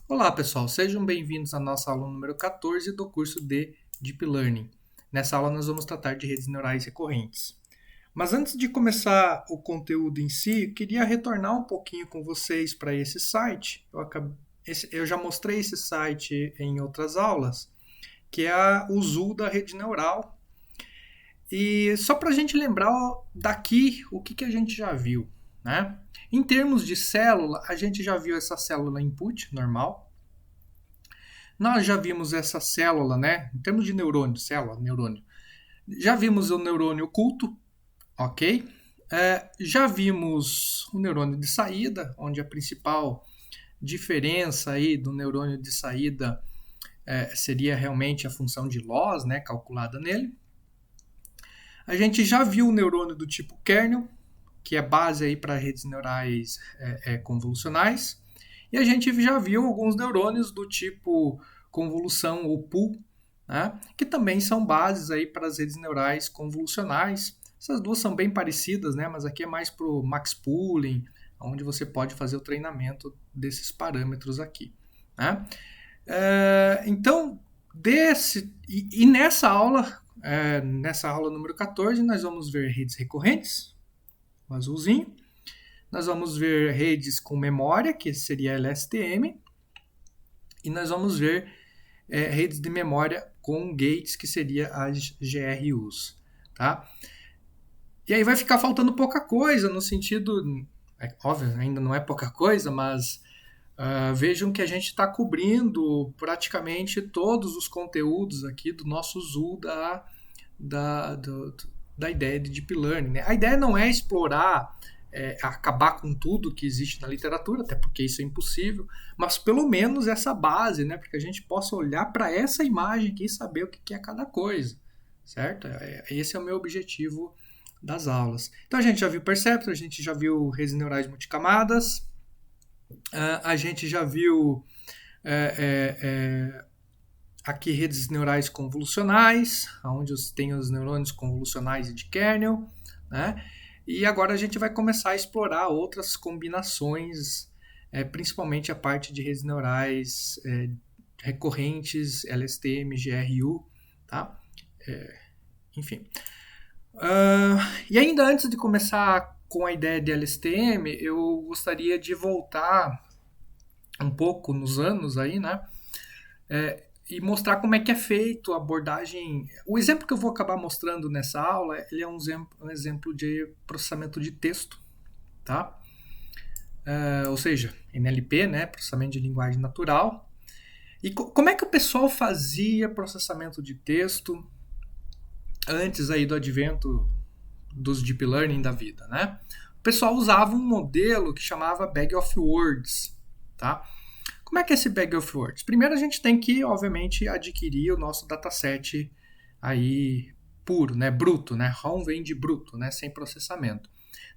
Olá, pessoal, sejam bem-vindos à nossa aula número 14 do curso de Deep Learning. Nessa aula, nós vamos tratar de redes neurais recorrentes. Mas antes de começar o conteúdo em si, eu queria retornar um pouquinho com vocês para esse site. Eu já mostrei esse site em outras aulas, que é o ZUL da rede neural. E só para a gente lembrar daqui o que a gente já viu, né? Em termos de célula, a gente já viu essa célula input normal. Nós já vimos essa célula, né? Em termos de neurônio, célula, neurônio. Já vimos o neurônio oculto, ok? Já vimos o neurônio de saída, onde a principal diferença aí do neurônio de saída seria realmente a função de Loss, né, calculada nele. A gente já viu o neurônio do tipo kernel, que é base aí para redes neurais convolucionais. E a gente já viu alguns neurônios do tipo convolução ou pool, né, que também são bases aí para as redes neurais convolucionais. Essas duas são bem parecidas, né, mas aqui é mais para o max pooling, onde você pode fazer o treinamento desses parâmetros aqui, né? Então, nessa aula número 14, nós vamos ver redes recorrentes, o azulzinho. Nós vamos ver redes com memória, que seria LSTM. E nós vamos ver redes de memória com gates, que seria as GRUs. Tá? E aí vai ficar faltando pouca coisa, no sentido... óbvio, ainda não é pouca coisa, mas... vejam que a gente está cobrindo praticamente todos os conteúdos aqui do nosso ZUL da ideia de Deep Learning. Né? A ideia não é explorar, acabar com tudo que existe na literatura, até porque isso é impossível, mas pelo menos essa base, né? Para que a gente possa olhar para essa imagem aqui e saber o que é cada coisa, certo? Esse é o meu objetivo das aulas. Então a gente já viu Perceptron, a gente já viu redes neurais multicamadas, a gente já viu aqui redes neurais convolucionais, onde tem os neurônios convolucionais e de kernel, né? E agora a gente vai começar a explorar outras combinações, principalmente a parte de redes neurais recorrentes, LSTM, GRU, tá? Enfim. E ainda antes de começar com a ideia de LSTM, eu gostaria de voltar um pouco nos anos aí, né? E mostrar como é que é feito a abordagem. O exemplo que eu vou acabar mostrando nessa aula, ele é um exemplo de processamento de texto, tá? Ou seja, NLP, né? Processamento de linguagem natural. E como é que o pessoal fazia processamento de texto antes aí do advento dos Deep Learning da vida, né? O pessoal usava um modelo que chamava Bag of Words, tá? Como é que é esse Bag of Words? Primeiro a gente tem que, obviamente, adquirir o nosso dataset aí puro, né, bruto, né? ROM vem de bruto, né, sem processamento.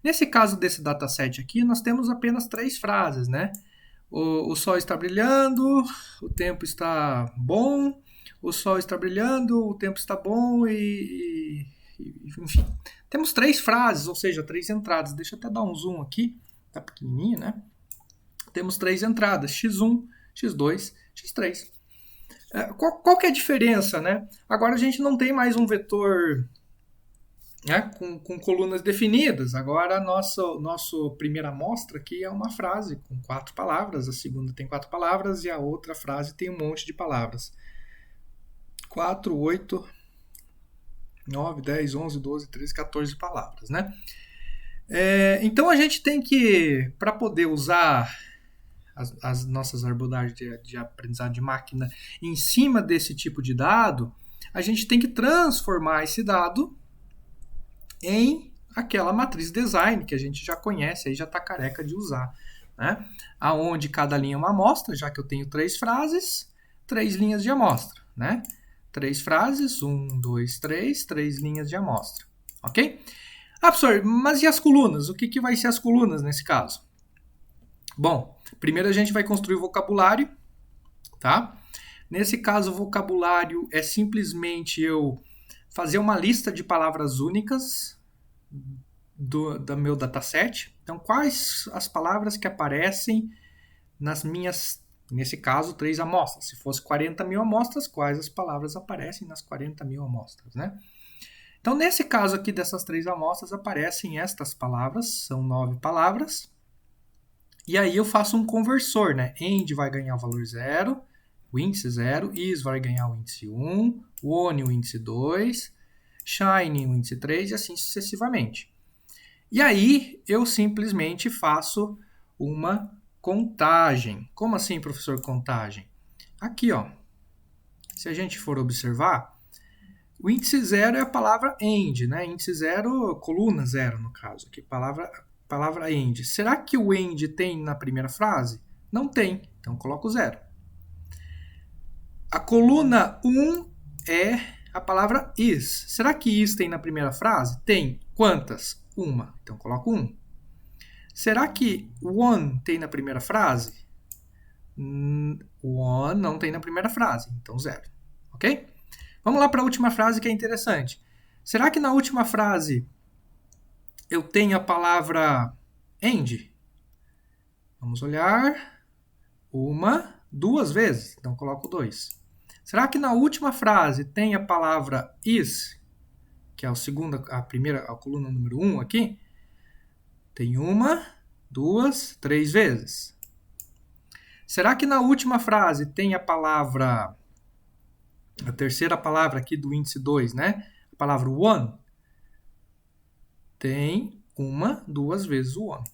Nesse caso desse dataset aqui, nós temos apenas 3 frases, né? O sol está brilhando, o tempo está bom, o sol está brilhando, o tempo está bom enfim. Temos 3 frases, ou seja, 3 entradas. Deixa eu até dar um zoom aqui, tá pequenininho, né? Temos 3 entradas, x1, x2, x3. Qual que é a diferença, né? Agora a gente não tem mais um vetor, né, com colunas definidas. Agora a nossa primeira amostra aqui é uma frase com 4 palavras, a segunda tem 4 palavras e a outra frase tem um monte de palavras. 4, 8, 9, 10, 11, 12, 13, 14 palavras, né? Então a gente tem que, para poder usar as nossas abordagens de aprendizado de máquina em cima desse tipo de dado, a gente tem que transformar esse dado em aquela matriz design que a gente já conhece, aí já está careca de usar, né? Aonde cada linha é uma amostra, já que eu tenho 3 frases, 3 linhas de amostra, né? 3 frases, 1, 2, 3, 3 linhas de amostra, ok? Professor, mas e as colunas? O que vai ser as colunas nesse caso? Bom, primeiro a gente vai construir o vocabulário, tá? Nesse caso, o vocabulário é simplesmente eu fazer uma lista de palavras únicas do meu dataset. Então, quais as palavras que aparecem nas minhas Nesse caso, 3 amostras. Se fosse 40 mil amostras, quais as palavras aparecem nas 40 mil amostras, né? Então, nesse caso aqui dessas 3 amostras, aparecem estas palavras, são 9 palavras. E aí eu faço um conversor, né? End vai ganhar o valor 0, o índice 0, is vai ganhar o índice 1, one o índice 2, shine o índice 3 e assim sucessivamente. E aí eu simplesmente faço uma contagem. Como assim, professor, contagem? Aqui, ó. Se a gente for observar, o índice 0 é a palavra end, né? Índice 0, coluna 0 no caso. Aqui, palavra end. Será que o end tem na primeira frase? Não tem, então coloco 0. A coluna 1 é a palavra is. Será que is tem na primeira frase? Tem. Quantas? Uma. Então coloco 1. Será que one tem na primeira frase? One não tem na primeira frase, então 0. Ok? Vamos lá para a última frase que é interessante. Será que na última frase eu tenho a palavra end? Vamos olhar. Uma, 2 vezes, então coloco 2. Será que na última frase tem a palavra is, que é a coluna número 1 aqui? Tem 1, 2, 3 vezes. Será que na última frase tem a terceira palavra aqui do índice 2, né? A palavra one? Tem 1, 2 vezes o one,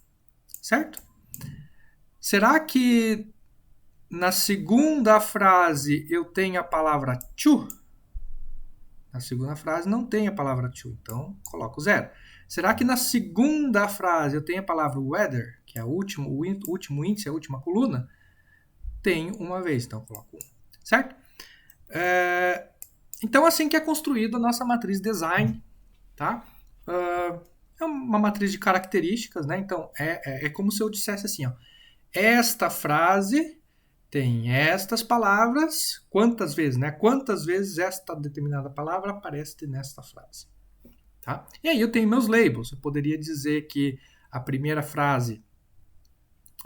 certo? Será que na segunda frase eu tenho a palavra to? Na segunda frase não tem a palavra to, então coloco 0. Será que na segunda frase eu tenho a palavra weather, que é o último índice, a última coluna? Tem uma vez, então coloco 1, certo? Então, assim que é construída a nossa matriz design, tá? É uma matriz de características, né? Então, é como se eu dissesse assim, ó, esta frase tem estas palavras, quantas vezes, né? Quantas vezes esta determinada palavra aparece nesta frase, tá? E aí eu tenho meus labels. Eu poderia dizer que a primeira frase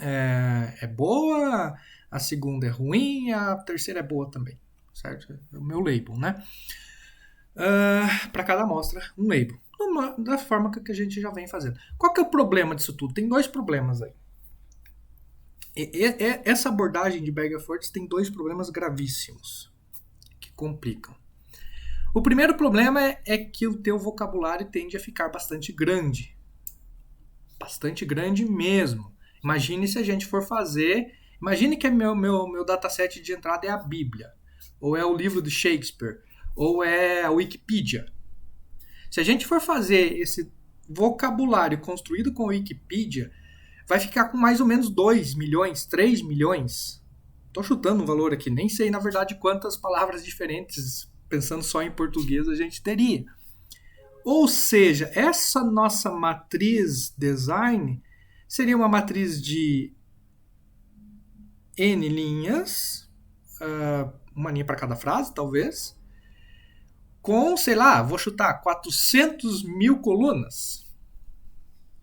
é boa, a segunda é ruim, a terceira é boa também, certo? É o meu label, né? Para cada amostra, um label. Da forma que a gente já vem fazendo. Qual que é o problema disso tudo? Tem 2 problemas aí. Essa abordagem de Berger-Fortes tem 2 problemas gravíssimos que complicam. O primeiro problema é que o teu vocabulário tende a ficar bastante grande. Bastante grande mesmo. Imagine se a gente for fazer... Imagine que meu dataset de entrada é a Bíblia, ou é o livro de Shakespeare, ou é a Wikipedia. Se a gente for fazer esse vocabulário construído com a Wikipedia, vai ficar com mais ou menos 2 milhões, 3 milhões. Estou chutando um valor aqui, nem sei na verdade quantas palavras diferentes, pensando só em português, a gente teria. Ou seja, essa nossa matriz design seria uma matriz de N linhas, uma linha para cada frase, talvez, com, sei lá, vou chutar, 400 mil colunas.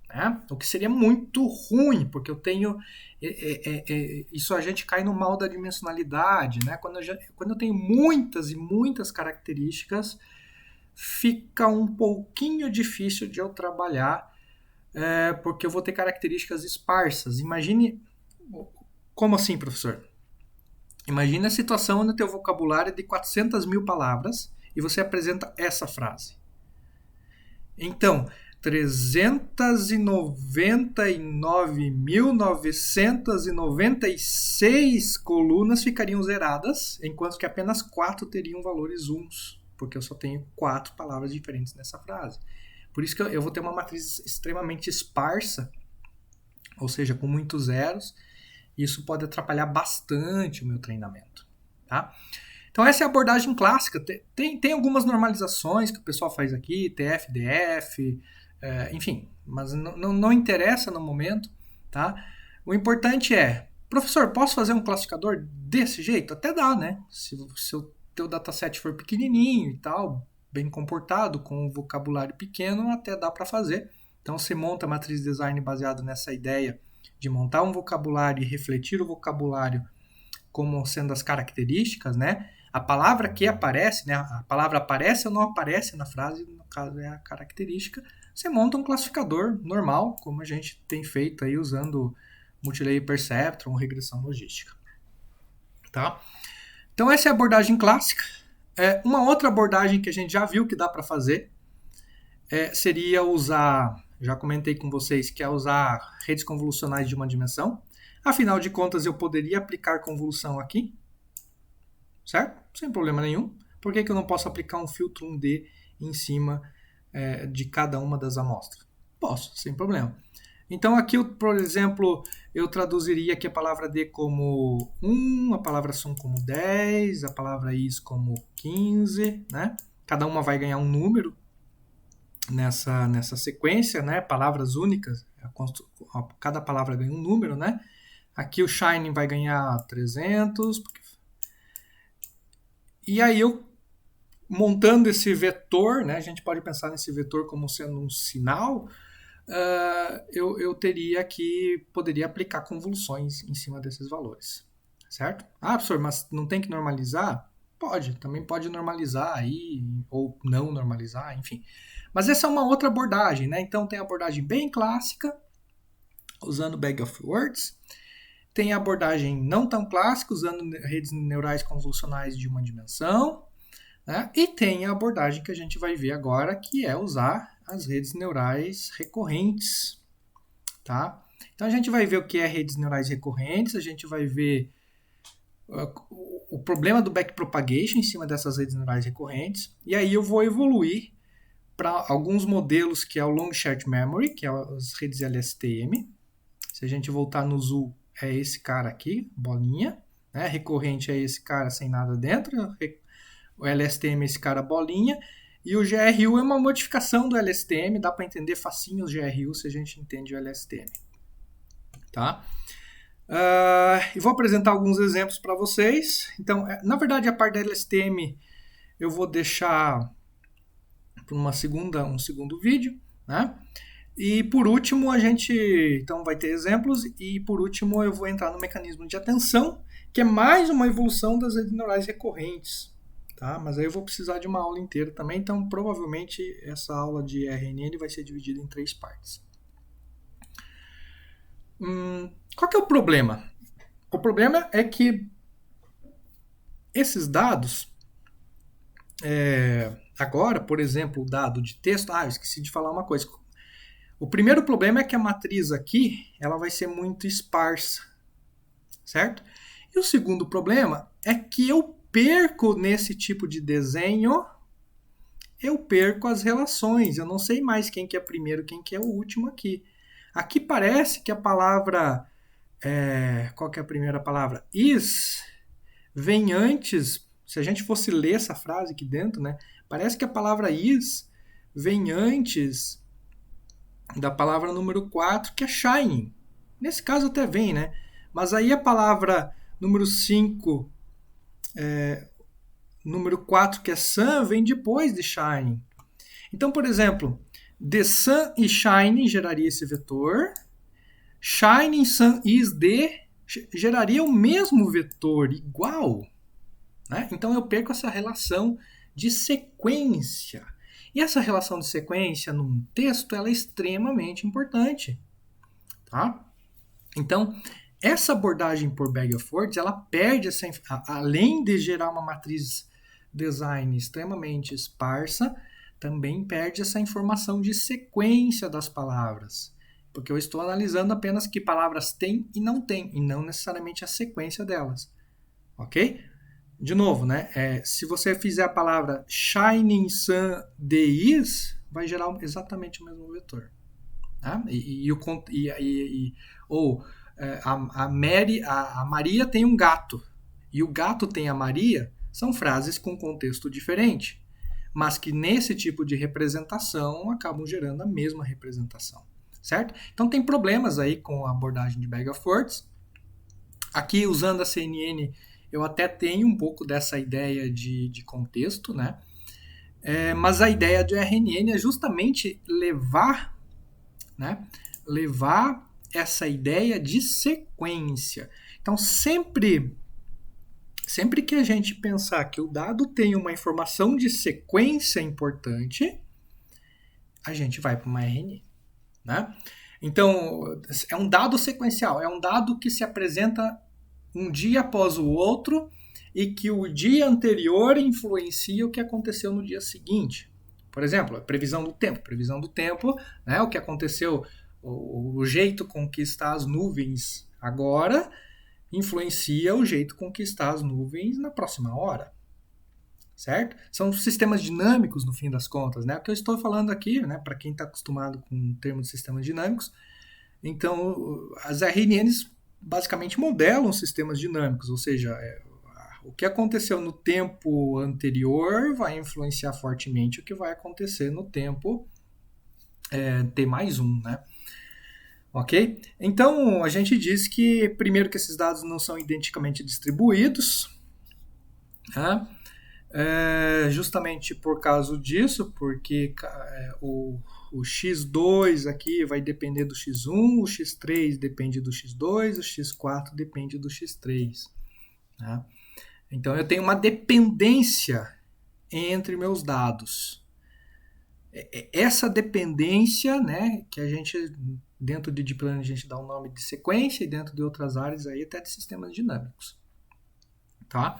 Né? O que seria muito ruim, porque eu tenho... isso a gente cai no mal da dimensionalidade. Né? Quando eu tenho muitas e muitas características, fica um pouquinho difícil de eu trabalhar, porque eu vou ter características esparsas. Imagine... Como assim, professor? Imagine a situação onde o teu vocabulário é de 400 mil palavras e você apresenta essa frase. Então, 399.996 colunas ficariam zeradas, enquanto que apenas 4 teriam valores uns, porque eu só tenho 4 palavras diferentes nessa frase. Por isso que eu vou ter uma matriz extremamente esparsa, ou seja, com muitos zeros. Isso pode atrapalhar bastante o meu treinamento, tá? Então essa é a abordagem clássica. Tem algumas normalizações que o pessoal faz aqui, TF, DF, enfim, mas não interessa no momento, tá? O importante é, professor, posso fazer um classificador desse jeito? Até dá, né? Se o teu dataset for pequenininho e tal, bem comportado, com um vocabulário pequeno, até dá para fazer. Então você monta a matriz design baseado nessa ideia de montar um vocabulário e refletir o vocabulário como sendo as características, né? A palavra que aparece, né? A palavra aparece ou não aparece na frase, no caso é a característica. Você monta um classificador normal, como a gente tem feito aí usando Multilayer Perceptron, regressão logística. Tá? Então essa é a abordagem clássica. Uma outra abordagem que a gente já viu que dá para fazer seria usar, já comentei com vocês, que é usar redes convolucionais de uma dimensão. Afinal de contas, eu poderia aplicar convolução aqui, certo? Sem problema nenhum. Por que eu não posso aplicar um filtro 1D em cima de cada uma das amostras? Posso, sem problema. Então aqui, por exemplo, eu traduziria aqui a palavra D como 1, a palavra som como 10, a palavra is como 15, né? Cada uma vai ganhar um número nessa sequência, né? Palavras únicas, cada palavra ganha um número, né? Aqui o Shining vai ganhar 300. E aí eu, montando esse vetor, né? A gente pode pensar nesse vetor como sendo um sinal. Eu teria que poderia aplicar convoluções em cima desses valores, certo? Ah, professor, mas não tem que normalizar? Pode, também pode normalizar aí, ou não normalizar, enfim. Mas essa é uma outra abordagem, né? Então tem a abordagem bem clássica, usando Bag of Words. Tem a abordagem não tão clássica, usando redes neurais convolucionais de uma dimensão. Né? E tem a abordagem que a gente vai ver agora, que é usar as redes neurais recorrentes. Tá? Então a gente vai ver o que é redes neurais recorrentes, a gente vai ver o problema do backpropagation em cima dessas redes neurais recorrentes, e aí eu vou evoluir para alguns modelos que é o Long Shared Memory, que é as redes LSTM. Se a gente voltar no Zoo, é esse cara aqui, bolinha. Né? Recorrente é esse cara sem nada dentro. O LSTM é esse cara bolinha. E o GRU é uma modificação do LSTM. Dá para entender facinho os GRU se a gente entende o LSTM. Tá? E vou apresentar alguns exemplos para vocês. Então, na verdade, a parte da LSTM eu vou deixar para um segundo vídeo. Né? E por último, a gente então vai ter exemplos, e por último eu vou entrar no mecanismo de atenção, que é mais uma evolução das redes neurais recorrentes. Tá? Mas aí eu vou precisar de uma aula inteira também, então provavelmente essa aula de RNN vai ser dividida em 3 partes. Qual que é o problema? O problema é que esses dados, agora, por exemplo, o dado de texto, eu esqueci de falar uma coisa. O primeiro problema é que a matriz aqui ela vai ser muito esparsa, certo? E o segundo problema é que eu perco nesse tipo de desenho, eu perco as relações. Eu não sei mais quem que é primeiro, quem que é o último aqui. Aqui parece que a palavra, qual que é a primeira palavra? Is vem antes, se a gente fosse ler essa frase aqui dentro, né? Parece que a palavra is vem antes da palavra número 4, que é shining. Nesse caso até vem, né? Mas aí a palavra número 5, número 4, que é sun, vem depois de shining. Então, por exemplo, the sun e shining geraria esse vetor. Shining, sun, is, the geraria o mesmo vetor, igual. Né? Então eu perco essa relação de sequência. E essa relação de sequência num texto ela é extremamente importante. Tá? Então, essa abordagem por Bag of Words, ela perde além de gerar uma matriz design extremamente esparsa, também perde essa informação de sequência das palavras. Porque eu estou analisando apenas que palavras tem e não necessariamente a sequência delas. Ok? De novo, né? Se você fizer a palavra shining sun the is, vai gerar exatamente o mesmo vetor. Tá? A Maria tem um gato e o gato tem a Maria, são frases com contexto diferente, mas que nesse tipo de representação acabam gerando a mesma representação. Certo? Então tem problemas aí com a abordagem de Bag of Words. Aqui, usando a CNN, eu até tenho um pouco dessa ideia de contexto, né? Mas a ideia de RNN é justamente levar essa ideia de sequência. Então, sempre Sempre que a gente pensar que o dado tem uma informação de sequência importante, a gente vai para uma RNN, né? Então, é um dado sequencial, é um dado que se apresenta um dia após o outro e que o dia anterior influencia o que aconteceu no dia seguinte. Por exemplo, a previsão do tempo. Previsão do tempo, né, o que aconteceu, o jeito com que está as nuvens agora influencia o jeito com que está as nuvens na próxima hora. Certo? São sistemas dinâmicos, no fim das contas, né? O que eu estou falando aqui, né, para quem está acostumado com o termo de sistemas dinâmicos, então as RNNs basicamente modelam sistemas dinâmicos, ou seja, o que aconteceu no tempo anterior vai influenciar fortemente o que vai acontecer no tempo T mais 1, né? Ok? Então, a gente diz que, primeiro, que esses dados não são identicamente distribuídos, né? Justamente por causa disso, porque o x2 aqui vai depender do x1, o x3 depende do x2, o x4 depende do x3. Né? Então eu tenho uma dependência entre meus dados. Essa dependência, né, que a gente, dentro de Deep Learning, a gente dá o nome de sequência, e dentro de outras áreas aí até de sistemas dinâmicos. Tá?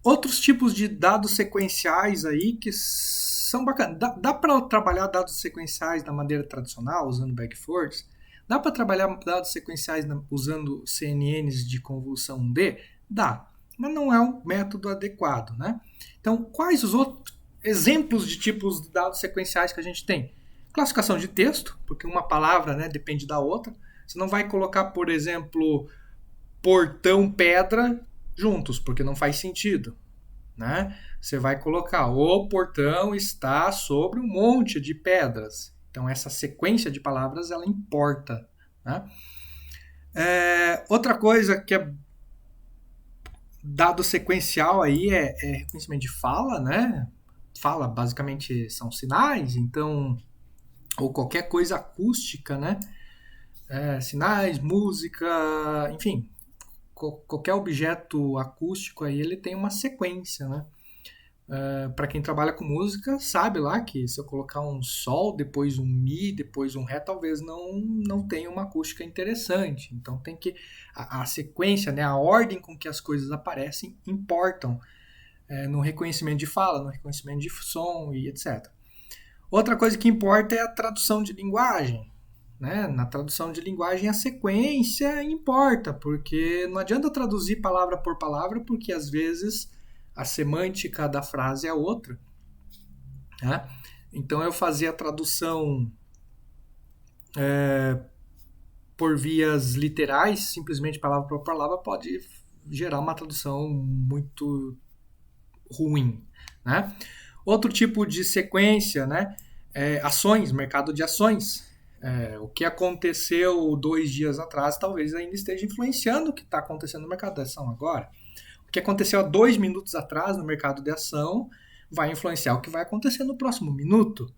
Outros tipos de dados sequenciais aí que são bacanas. Dá para trabalhar dados sequenciais da maneira tradicional, usando Bag-Forth? Dá para trabalhar dados sequenciais usando CNNs de convolução 1D? Dá, mas não é um método adequado, né? Então, quais os outros exemplos de tipos de dados sequenciais que a gente tem? Classificação de texto, porque uma palavra, né, depende da outra. Você não vai colocar, por exemplo, portão, pedra juntos, porque não faz sentido. Né? Você vai colocar o portão está sobre um monte de pedras. Então, essa sequência de palavras, ela importa. Né? Outra coisa que é dado sequencial aí é reconhecimento de fala, né? Fala, basicamente, são sinais, então, ou qualquer coisa acústica, né? Sinais, música, enfim, qualquer objeto acústico aí, ele tem uma sequência, né? Para quem trabalha com música, sabe lá que se eu colocar um sol, depois um mi, depois um ré, talvez não tenha uma acústica interessante. Então tem que a sequência, né, a ordem com que as coisas aparecem importam no reconhecimento de fala, no reconhecimento de som e etc. Outra coisa que importa é a tradução de linguagem. Né? Na tradução de linguagem a sequência importa, porque não adianta traduzir palavra por palavra, porque às vezes a semântica da frase é outra. Né? Então eu fazia a tradução por vias literais, simplesmente palavra por palavra, pode gerar uma tradução muito ruim. Né? Outro tipo de sequência, né? Ações, mercado de ações. O que aconteceu 2 dias atrás talvez ainda esteja influenciando o que está acontecendo no mercado de ação agora. O que aconteceu há 2 minutos atrás no mercado de ação vai influenciar o que vai acontecer no próximo minuto.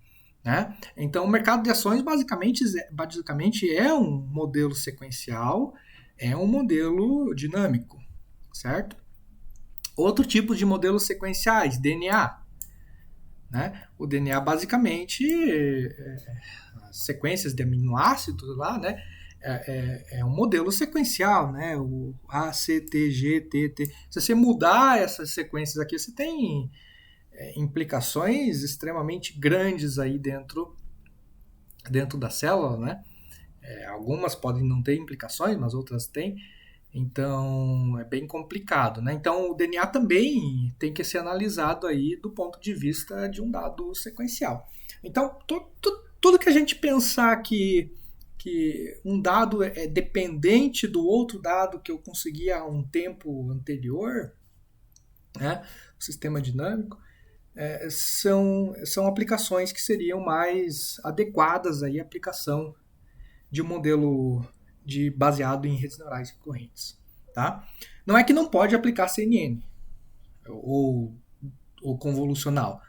Né? Então, o mercado de ações basicamente é um modelo sequencial, é um modelo dinâmico, certo? Outro tipo de modelos sequenciais, DNA. Né? O DNA basicamente sequências de aminoácidos lá, né? É um modelo sequencial, né? O A, C, T, G, T, T. Se você mudar essas sequências aqui, você tem implicações extremamente grandes aí dentro da célula, né? Algumas podem não ter implicações, mas outras têm. Então, é bem complicado, né? Então, o DNA também tem que ser analisado aí do ponto de vista de um dado sequencial. Então, tudo que a gente pensar que um dado é dependente do outro dado que eu consegui há um tempo anterior, né? O sistema dinâmico, são aplicações que seriam mais adequadas aí à aplicação de um modelo baseado em redes neurais recorrentes. Tá? Não é que não pode aplicar CNN ou convolucional,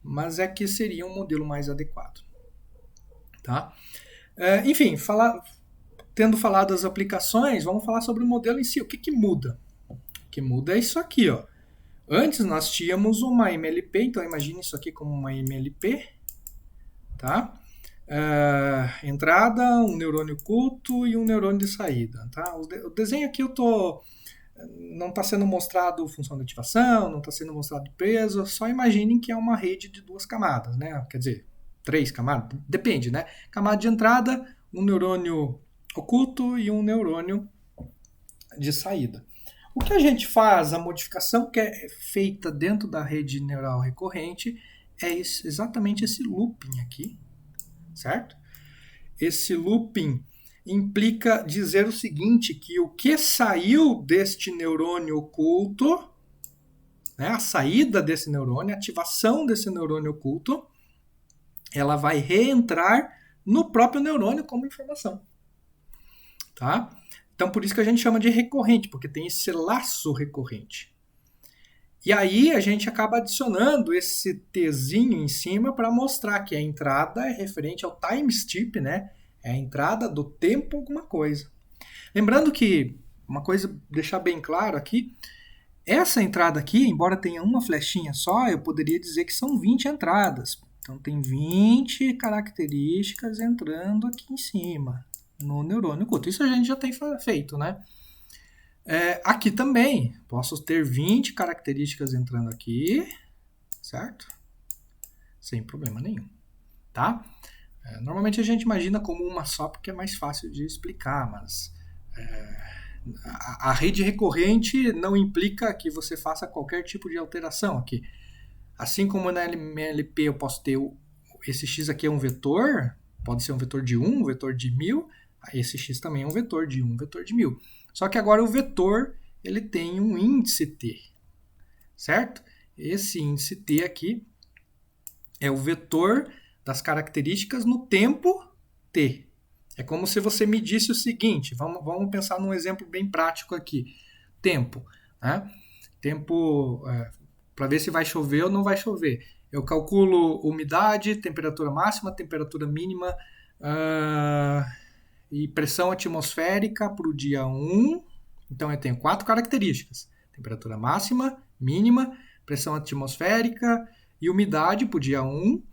mas é que seria um modelo mais adequado. Tá? Enfim, tendo falado das aplicações, vamos falar sobre o modelo em si. O que muda? O que muda é isso aqui, ó. Antes nós tínhamos uma MLP, então imagine isso aqui como uma MLP, tá? Entrada, um neurônio oculto e um neurônio de saída, tá? O desenho aqui não está sendo mostrado função de ativação, não está sendo mostrado peso, só imaginem que é uma rede de 2 camadas, né? Quer dizer, 3 camadas, depende, né? Camada de entrada, um neurônio oculto e um neurônio de saída. O que a gente faz, a modificação que é feita dentro da rede neural recorrente é exatamente esse looping aqui, certo? Esse looping implica dizer o seguinte, que o que saiu deste neurônio oculto, né, a saída desse neurônio, a ativação desse neurônio oculto, ela vai reentrar no próprio neurônio como informação. Tá? Então, por isso que a gente chama de recorrente, porque tem esse laço recorrente. E aí a gente acaba adicionando esse Tzinho em cima para mostrar que a entrada é referente ao time step, né? É a entrada do tempo alguma coisa. Lembrando que, uma coisa deixar bem claro aqui, essa entrada aqui, embora tenha uma flechinha só, eu poderia dizer que são 20 entradas. Então tem 20 características entrando aqui em cima, no neurônio oculto. Isso a gente já tem feito, né? Aqui também, posso ter 20 características entrando aqui, certo? Sem problema nenhum, tá? Normalmente a gente imagina como uma só porque é mais fácil de explicar, mas a rede recorrente não implica que você faça qualquer tipo de alteração aqui. Assim como na MLP eu posso ter esse x aqui é um vetor, pode ser um vetor de 1, um vetor de 1000, esse x também é um vetor de 1, um vetor de 1000. Só que agora o vetor ele tem um índice t, certo? Esse índice t aqui é o vetor das características no tempo t. É como se você medisse o seguinte, vamos pensar num exemplo bem prático aqui. Tempo, né? Tempo, para ver se vai chover ou não vai chover. Eu calculo umidade, temperatura máxima, temperatura mínima e pressão atmosférica para o dia 1. Então eu tenho 4 características. Temperatura máxima, mínima, pressão atmosférica e umidade para o dia 1.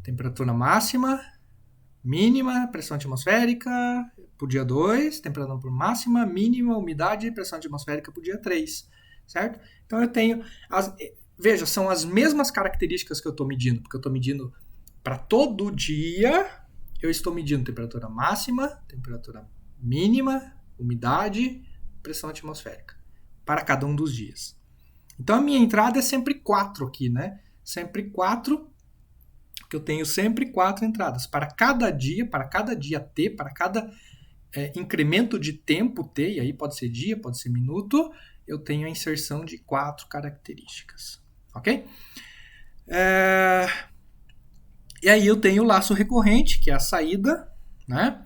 Temperatura máxima, mínima, pressão atmosférica para o dia 2, temperatura máxima, mínima, umidade e pressão atmosférica para o dia 3, certo? Então eu tenho, veja, são as mesmas características que eu estou medindo, porque eu estou medindo para todo dia, eu estou medindo temperatura máxima, temperatura mínima, umidade, pressão atmosférica, para cada um dos dias. Então a minha entrada é sempre 4 aqui, né? Sempre 4, que eu tenho sempre 4 entradas. Para cada dia t, para cada incremento de tempo t, e aí pode ser dia, pode ser minuto, eu tenho a inserção de 4 características. Ok? E aí eu tenho o laço recorrente, que é a saída, né?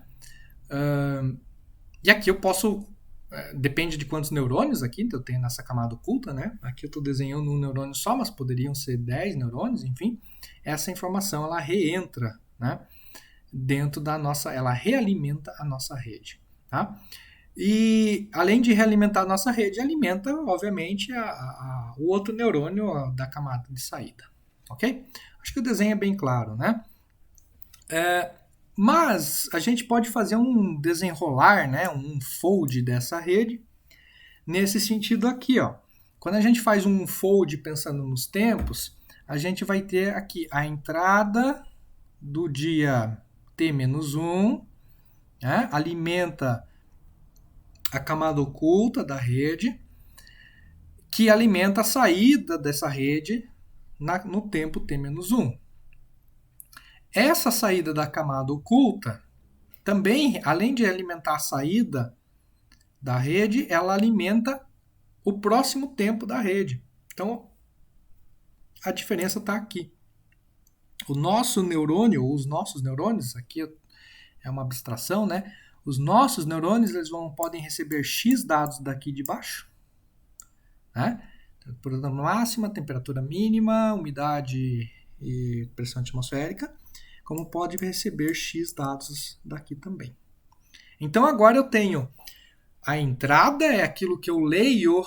E aqui eu posso, depende de quantos neurônios aqui eu tenho nessa camada oculta, né? Aqui eu estou desenhando um neurônio só, mas poderiam ser 10 neurônios, enfim. Essa informação ela reentra, né, dentro da nossa, ela realimenta a nossa rede, tá? E além de realimentar a nossa rede, alimenta, obviamente, o outro neurônio da camada de saída, ok? Acho que o desenho é bem claro, né? Mas a gente pode fazer um desenrolar, né, um fold dessa rede nesse sentido aqui, ó. Quando a gente faz um fold pensando nos tempos, a gente vai ter aqui a entrada do dia t-1, né? Alimenta a camada oculta da rede, que alimenta a saída dessa rede no tempo t-1. Essa saída da camada oculta, também, além de alimentar a saída da rede, ela alimenta o próximo tempo da rede. Então, a diferença está aqui. O nosso neurônio, ou os nossos neurônios, aqui é uma abstração, né? Os nossos neurônios eles podem receber X dados daqui de baixo, né? Temperatura máxima, temperatura mínima, umidade e pressão atmosférica, como pode receber X dados daqui também. Então agora eu tenho a entrada, é aquilo que eu leio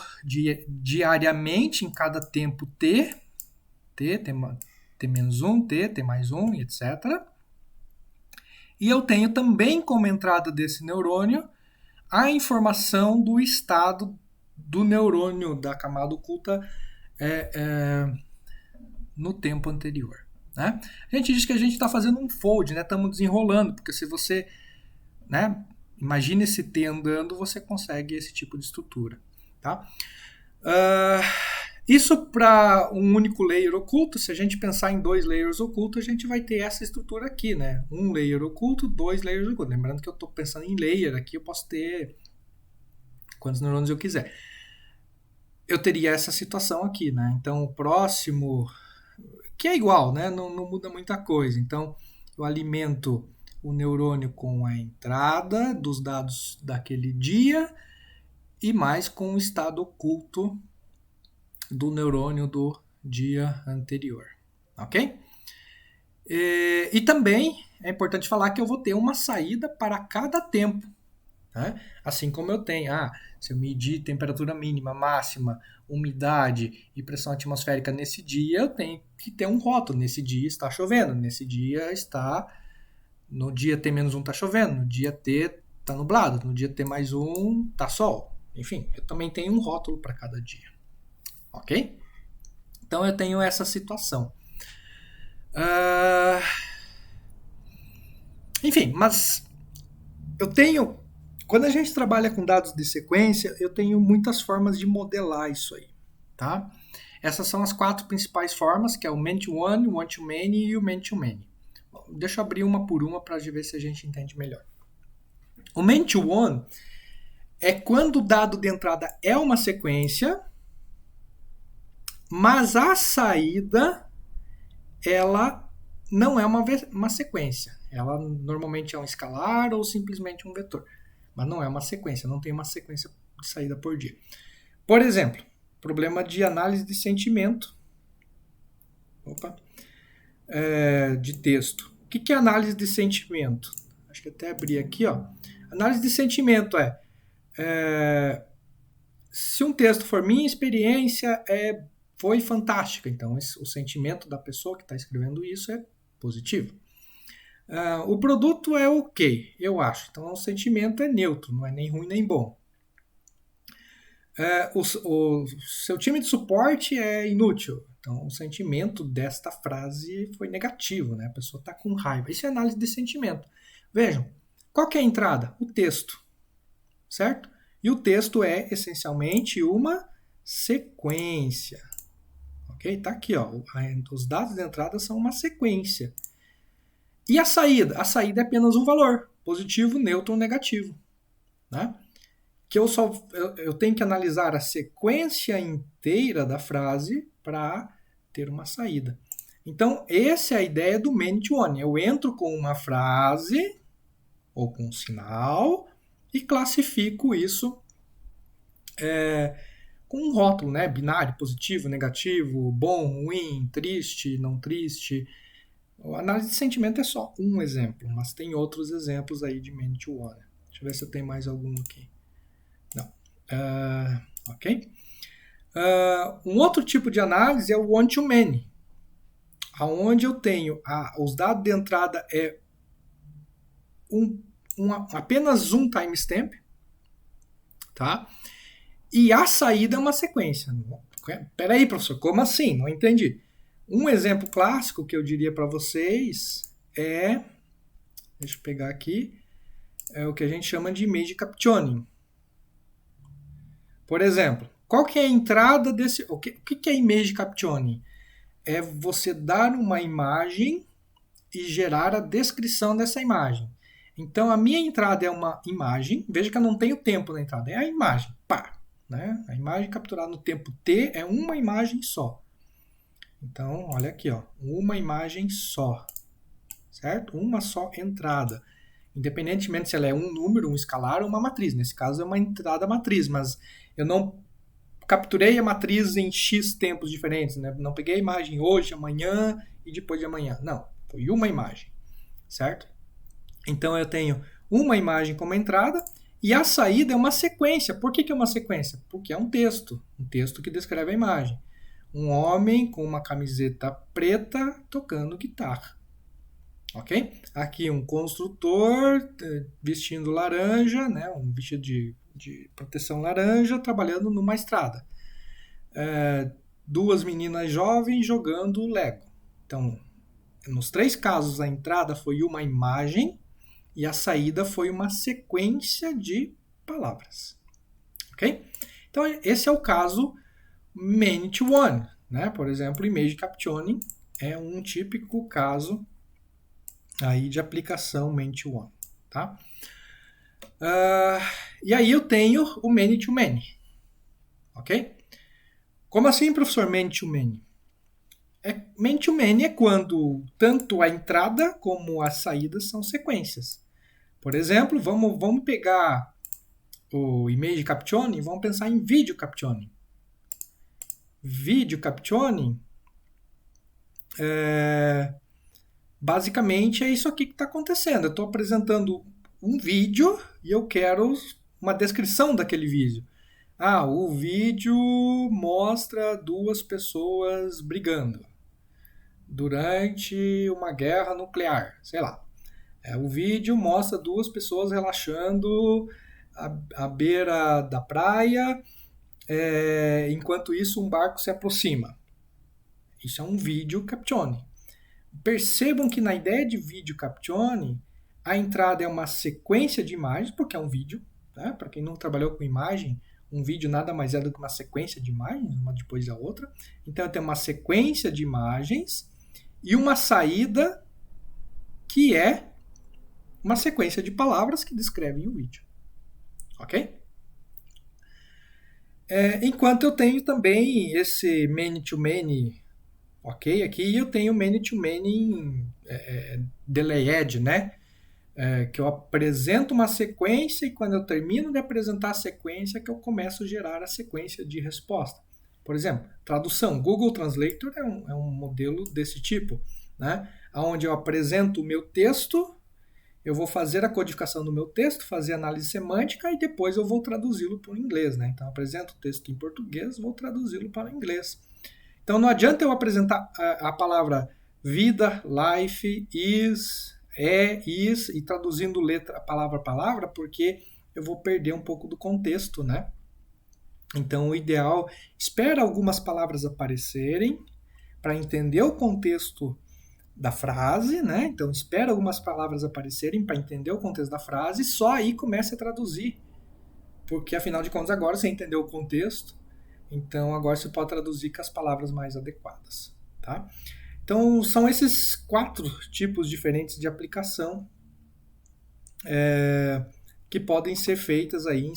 diariamente em cada tempo t, t menos 1, t mais 1, etc. E eu tenho também como entrada desse neurônio a informação do estado do neurônio da camada oculta no tempo anterior. Né? A gente diz que a gente está fazendo um fold, né? Estamos desenrolando, porque se você, né, imagina esse T andando, você consegue esse tipo de estrutura. Tá? Isso para um único layer oculto, se a gente pensar em 2 layers ocultos, a gente vai ter essa estrutura aqui, né? 1 layer oculto, 2 layers ocultos. Lembrando que eu estou pensando em layer aqui, eu posso ter quantos neurônios eu quiser. Eu teria essa situação aqui, né? Então o próximo, que é igual, né? Não muda muita coisa. Então eu alimento o neurônio com a entrada dos dados daquele dia e mais com o estado oculto do neurônio do dia anterior, ok? E também é importante falar que eu vou ter uma saída para cada tempo, né? Assim como eu tenho, se eu medir temperatura mínima, máxima, umidade e pressão atmosférica nesse dia, eu tenho que ter um rótulo. Nesse dia está chovendo, nesse dia está, no dia T-1 está chovendo, no dia T está nublado, no dia T+1 está sol. Enfim, eu também tenho um rótulo para cada dia. Ok? Então eu tenho essa situação. Enfim, mas eu tenho... Quando a gente trabalha com dados de sequência, eu tenho muitas formas de modelar isso aí. Tá? Essas são as 4 principais formas, que é o Man-to-One, o One-to-Many e o Man-to-Many. Deixa eu abrir uma por uma para ver se a gente entende melhor. O Man-to-One é quando o dado de entrada é uma sequência, mas a saída ela não é uma sequência. Ela normalmente é um escalar ou simplesmente um vetor. Mas não é uma sequência, não tem uma sequência de saída por dia. Por exemplo, problema de análise de sentimento. De texto. O que é análise de sentimento? Acho que até abri aqui. Análise de sentimento se um texto for minha experiência, foi fantástica. Então, o sentimento da pessoa que está escrevendo isso é positivo. O produto é ok, eu acho. Então, o sentimento é neutro, não é nem ruim nem bom. O seu time de suporte é inútil. Então, o sentimento desta frase foi negativo, né? A pessoa está com raiva. Isso é análise de sentimento. Vejam, qual que é a entrada? O texto, certo? E o texto é essencialmente uma sequência. Ok? Tá aqui, os dados de entrada são uma sequência. E a saída? A saída é apenas um valor, positivo, neutro ou negativo. Né? Que eu tenho que analisar a sequência inteira da frase para ter uma saída. Então, essa é a ideia do Man-to-One. Eu entro com uma frase ou com um sinal e classifico isso com um rótulo, né? Binário, positivo, negativo, bom, ruim, triste, não triste. A análise de sentimento é só um exemplo, mas tem outros exemplos aí de Man-to-One. Deixa eu ver se eu tenho mais algum aqui. Não. Ok? Um outro tipo de análise é o One-to-Many, onde eu tenho os dados de entrada apenas um timestamp, tá? E a saída é uma sequência. Peraí, professor, como assim? Não entendi. Um exemplo clássico que eu diria para vocês deixa eu pegar aqui, é o que a gente chama de image captioning. Por exemplo, qual que é a entrada desse... O que é image captioning? É você dar uma imagem e gerar a descrição dessa imagem. Então, a minha entrada é uma imagem. Veja que eu não tenho tempo na entrada. É a imagem. Pá! Né? A imagem capturada no tempo T é uma imagem só. Então, olha aqui, uma imagem só. Certo? Uma só entrada. Independentemente se ela é um número, um escalar ou uma matriz. Nesse caso, é uma entrada matriz, mas eu não capturei a matriz em X tempos diferentes. Né? Não peguei a imagem hoje, amanhã e depois de amanhã. Não, foi uma imagem. Certo? Então, eu tenho uma imagem como entrada, e a saída é uma sequência. Por que é uma sequência? Porque é um texto que descreve a imagem. Um homem com uma camiseta preta tocando guitarra. Ok? Aqui um construtor vestindo laranja, né? Um vestido de proteção laranja, trabalhando numa estrada. Duas meninas jovens jogando Lego. Então, nos 3 casos, a entrada foi uma imagem e a saída foi uma sequência de palavras. Ok? Então, esse é o caso many-to-one. Né? Por exemplo, image captioning é um típico caso aí de aplicação many-to-one. Tá? E aí eu tenho o many-to-many. Ok? Como assim, professor, many-to-many? Many-to-many é quando tanto a entrada como a saída são sequências. Por exemplo, vamos pegar o image captioning e vamos pensar em vídeo captioning. Vídeo captioning basicamente é isso aqui que está acontecendo. Eu estou apresentando um vídeo e eu quero uma descrição daquele vídeo. O vídeo mostra 2 pessoas brigando durante uma guerra nuclear, sei lá. O vídeo mostra 2 pessoas relaxando à beira da praia, enquanto isso um barco se aproxima. Isso é um vídeo captioning. Percebam que na ideia de vídeo captioning, a entrada é uma sequência de imagens, porque é um vídeo. Tá? Para quem não trabalhou com imagem, um vídeo nada mais é do que uma sequência de imagens, uma depois da outra. Então, tem uma sequência de imagens e uma saída que é uma sequência de palavras que descrevem o vídeo. Ok? Enquanto eu tenho também esse many-to-many, ok? Aqui eu tenho many-to-many delayed, né? Que eu apresento uma sequência e quando eu termino de apresentar a sequência que eu começo a gerar a sequência de resposta. Por exemplo, tradução. Google Translator é um modelo desse tipo, né? Onde eu apresento o meu texto, eu vou fazer a codificação do meu texto, fazer análise semântica e depois eu vou traduzi-lo para o inglês, né? Então, eu apresento o texto em português, vou traduzi-lo para o inglês. Então, não adianta eu apresentar a palavra vida, life, is, is, e traduzindo letra, palavra a palavra, porque eu vou perder um pouco do contexto, né? Então, o ideal, espera algumas palavras aparecerem para entender o contexto da frase, né? Então, espera algumas palavras aparecerem para entender o contexto da frase e só aí comece a traduzir. Porque, afinal de contas, agora você entendeu o contexto, então agora você pode traduzir com as palavras mais adequadas, tá? Então, são esses 4 tipos diferentes de aplicação que podem ser feitas aí em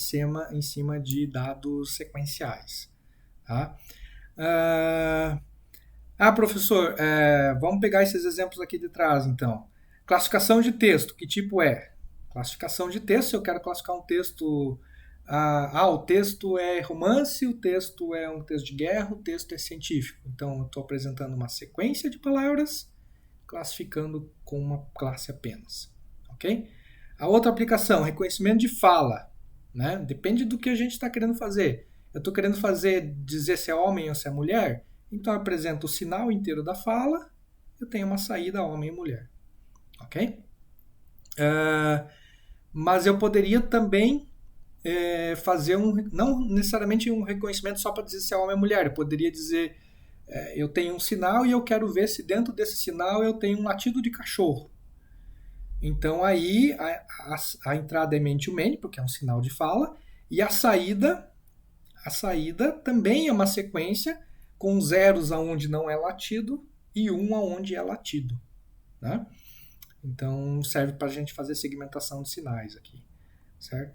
cima de dados sequenciais. Tá? Professor, vamos pegar esses exemplos aqui de trás, então. Classificação de texto, que tipo é? Classificação de texto, se eu quero classificar um texto... o texto é romance, o texto é um texto de guerra, o texto é científico. Então, eu estou apresentando uma sequência de palavras, classificando com uma classe apenas. Ok? A outra aplicação, reconhecimento de fala. Né? Depende do que a gente está querendo fazer. Eu estou querendo dizer se é homem ou se é mulher, então eu apresento o sinal inteiro da fala, eu tenho uma saída homem e mulher. Ok? Mas eu poderia também fazer não necessariamente um reconhecimento só para dizer se é homem ou mulher. Eu poderia dizer, eu tenho um sinal e eu quero ver se dentro desse sinal eu tenho um latido de cachorro. Então aí a entrada é man-to-man, porque é um sinal de fala, e a saída também é uma sequência com zeros aonde não é latido e 1 aonde é latido. Né? Então serve para a gente fazer segmentação de sinais aqui. Certo?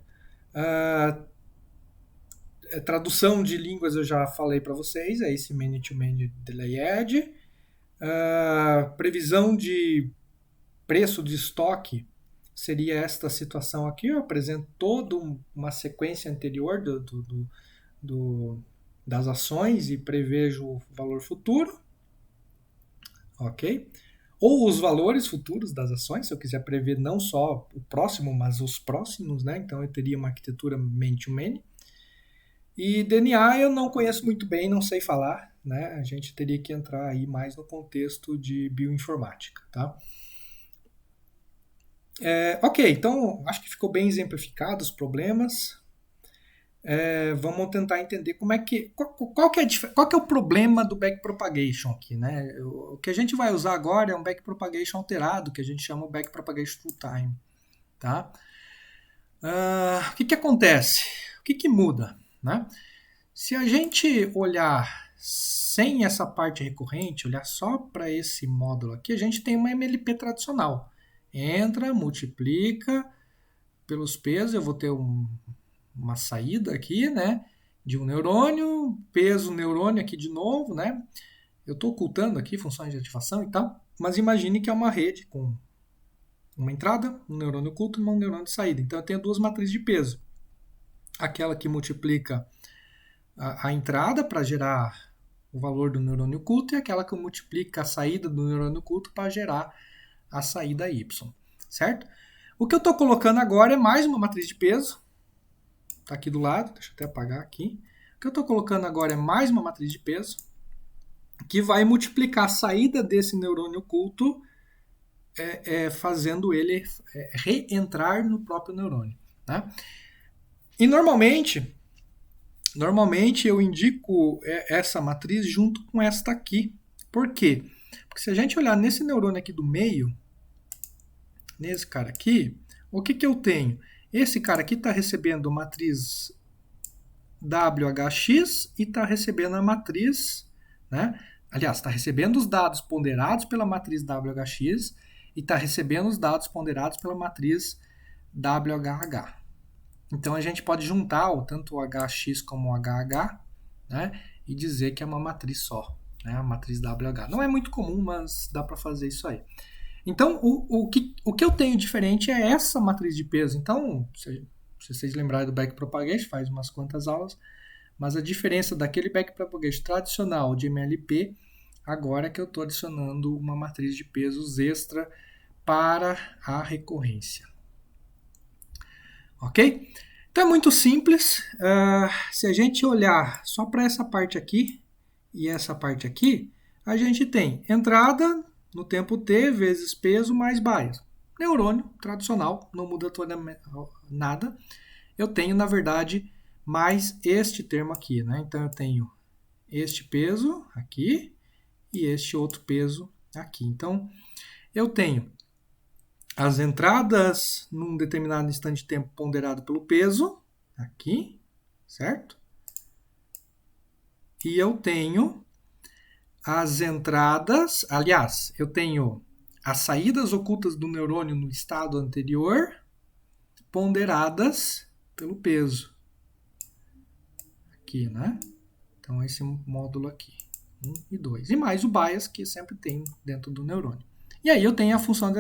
Tradução de línguas eu já falei para vocês, é esse many-to-many delayed. Previsão de preço de estoque seria esta situação aqui. Eu apresento toda uma sequência anterior das ações e prevejo o valor futuro. Ok? ou os valores futuros das ações, se eu quiser prever não só o próximo, mas os próximos, né? Então eu teria uma arquitetura many-to-many. E DNA eu não conheço muito bem, não sei falar, né? A gente teria que entrar aí mais no contexto de bioinformática, tá? Ok, então acho que ficou bem exemplificado os problemas. Vamos tentar entender como é que qual que é o problema do backpropagation aqui, né? O que a gente vai usar agora é um backpropagation alterado, que a gente chama backpropagation full time, tá? O que acontece? O que muda, né? Se a gente olhar sem essa parte recorrente, olhar só para esse módulo aqui, a gente tem uma MLP tradicional. Entra, multiplica pelos pesos, eu vou ter uma saída aqui, né? De um neurônio, peso neurônio aqui de novo, né? Eu estou ocultando aqui funções de ativação e tal, mas imagine que é uma rede com uma entrada, um neurônio oculto e um neurônio de saída. Então eu tenho duas matrizes de peso. Aquela que multiplica a entrada para gerar o valor do neurônio oculto e aquela que multiplica a saída do neurônio oculto para gerar a saída Y, certo? O que eu estou colocando agora é mais uma matriz de peso, está aqui do lado, deixa eu até apagar aqui. O que eu estou colocando agora é mais uma matriz de peso que vai multiplicar a saída desse neurônio oculto fazendo ele reentrar no próprio neurônio, tá? E normalmente eu indico essa matriz junto com esta aqui. Por quê? Porque se a gente olhar nesse neurônio aqui do meio, nesse cara aqui, o que eu tenho? Esse cara aqui está recebendo a matriz WHX e está recebendo a matriz, né? Aliás, está recebendo os dados ponderados pela matriz WHX e está recebendo os dados ponderados pela matriz WHH. Então a gente pode juntar tanto o HX como o HH, né, e dizer que é uma matriz só, né, a matriz WH. Não é muito comum, mas dá para fazer isso aí. Então o que eu tenho diferente é essa matriz de peso. Então, se vocês lembrarem do backpropagation, faz umas quantas aulas, mas a diferença daquele backpropagation tradicional de MLP, agora é que eu estou adicionando uma matriz de pesos extra para a recorrência. Ok? Então é muito simples. Se a gente olhar só para essa parte aqui e essa parte aqui, a gente tem entrada no tempo t vezes peso mais bias. Neurônio tradicional, não muda nada. Eu tenho, na verdade, mais este termo aqui, né? Então eu tenho este peso aqui e este outro peso aqui. Então eu tenho as entradas num determinado instante de tempo ponderado pelo peso, aqui, certo? E eu tenho as entradas, aliás, eu tenho as saídas ocultas do neurônio no estado anterior, ponderadas pelo peso. Aqui, né? Então, esse módulo aqui, 1 e 2. E mais o bias que sempre tem dentro do neurônio. E aí eu tenho a função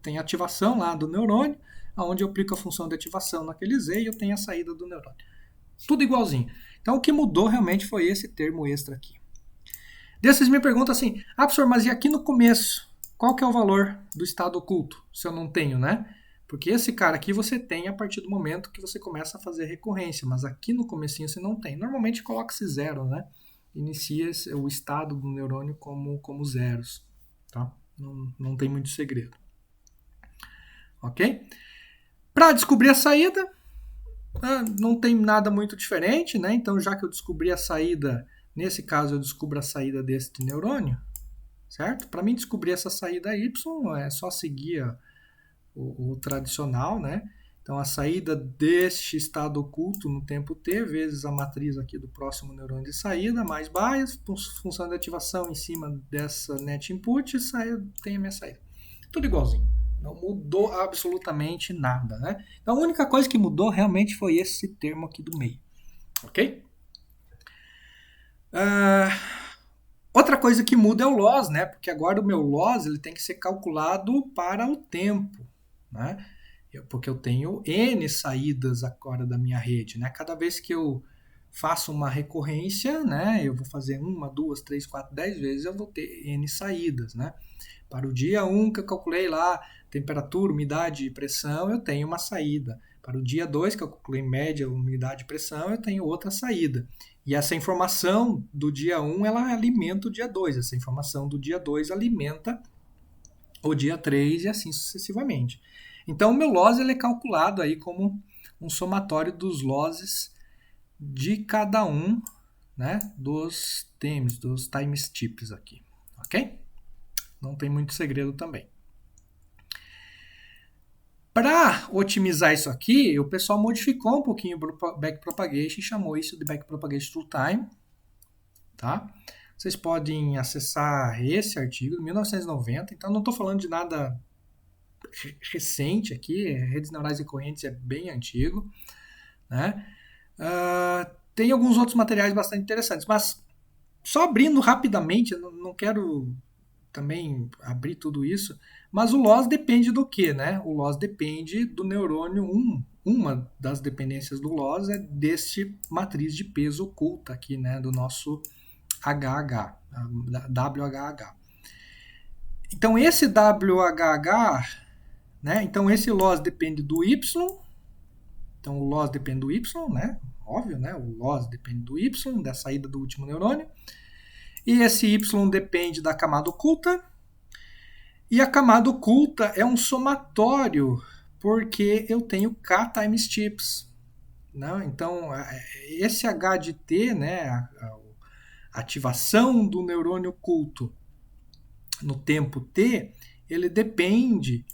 tem a ativação lá do neurônio, onde eu aplico a função de ativação naquele Z e eu tenho a saída do neurônio. Tudo igualzinho. Então o que mudou realmente foi esse termo extra aqui. Daí vocês me perguntam assim, professor, mas e aqui no começo? Qual que é o valor do estado oculto? Se eu não tenho, né? Porque esse cara aqui você tem a partir do momento que você começa a fazer recorrência, mas aqui no comecinho você não tem. Normalmente coloca-se zero, né? Inicia o estado do neurônio como zeros, tá? Não tem muito segredo. Ok? Para descobrir a saída, não tem nada muito diferente, né? Então, já que eu descobri a saída, nesse caso eu descubro a saída deste neurônio, certo? Para mim descobrir essa saída Y, é só seguir o tradicional, né? Então, a saída deste estado oculto no tempo t, vezes a matriz aqui do próximo neurônio de saída, mais bias, função de ativação em cima dessa net input, tem a minha saída. Tudo igualzinho. Não mudou absolutamente nada, né? Então a única coisa que mudou realmente foi esse termo aqui do meio, ok? Outra coisa que muda é o loss, né? Porque agora o meu loss ele tem que ser calculado para o tempo, né? Porque eu tenho N saídas agora da minha rede, né? Cada vez que eu faço uma recorrência, né? Eu vou fazer 1, 2, 3, 4, 10 vezes, eu vou ter N saídas, né? Para o dia 1 que eu calculei lá temperatura, umidade e pressão, eu tenho uma saída. Para o dia 2 que eu calculei média, umidade e pressão, eu tenho outra saída. E essa informação do dia 1, ela alimenta o dia 2. Essa informação do dia 2 alimenta o dia 3 e assim sucessivamente. Então, o meu loss ele é calculado aí como um somatório dos losses de cada um, né, dos timestamps aqui, ok? Não tem muito segredo também. Para otimizar isso aqui, o pessoal modificou um pouquinho o backpropagation e chamou isso de backpropagation through time, tá? Vocês podem acessar esse artigo de 1990, então não estou falando de nada recente aqui, redes neurais recorrentes é bem antigo, né? Tem alguns outros materiais bastante interessantes, mas só abrindo rapidamente, eu não quero também abrir tudo isso, mas o loss depende do que, né? O loss depende do neurônio 1. Uma das dependências do loss é deste matriz de peso oculta aqui, né? Do nosso HH, WHH. Então esse WHH, né? Então esse loss depende do Y. Então o loss depende do Y, né? Óbvio, né? O loss depende do Y, da saída do último neurônio. E esse Y depende da camada oculta. E a camada oculta é um somatório, porque eu tenho K times chips. Né? Então, esse H de T, né, a ativação do neurônio oculto no tempo T, ele depende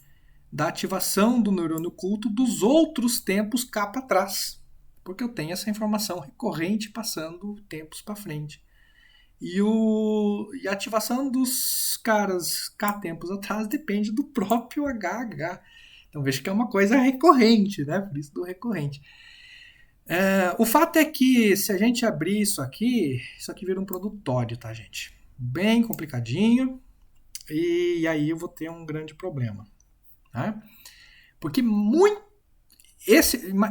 da ativação do neurônio oculto dos outros tempos K para trás. Porque eu tenho essa informação recorrente passando tempos para frente. E a ativação dos caras K tempos atrás depende do próprio HH. Então veja que é uma coisa recorrente, né? Por isso do recorrente. O fato é que se a gente abrir isso aqui vira um produtório, tá, gente? Bem complicadinho. E aí eu vou ter um grande problema. Né? Porque